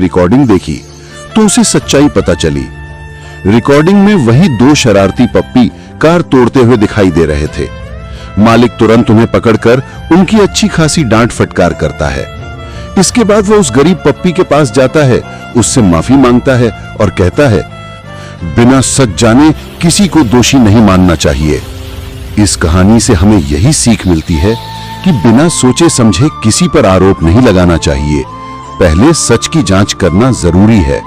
Recording देखी तो उसे सच्चाई पता चली। रिकॉर्डिंग में वही दो शरारती पप्पी कार तोड़ते हुए दिखाई दे रहे थे। मालिक तुरंत उन्हें पकड़कर उनकी अच्छी खासी डांट फटकार करता है। इसके बाद वह उस गरीब पप्पी के पास जाता है, उससे माफी मांगता है और कहता है, बिना सच जाने किसी को दोषी नहीं मानना चाहिए। इस कहानी से हमें यही सीख मिलती है कि बिना सोचे समझे किसी पर आरोप नहीं लगाना चाहिए। पहले सच की जांच करना जरूरी है।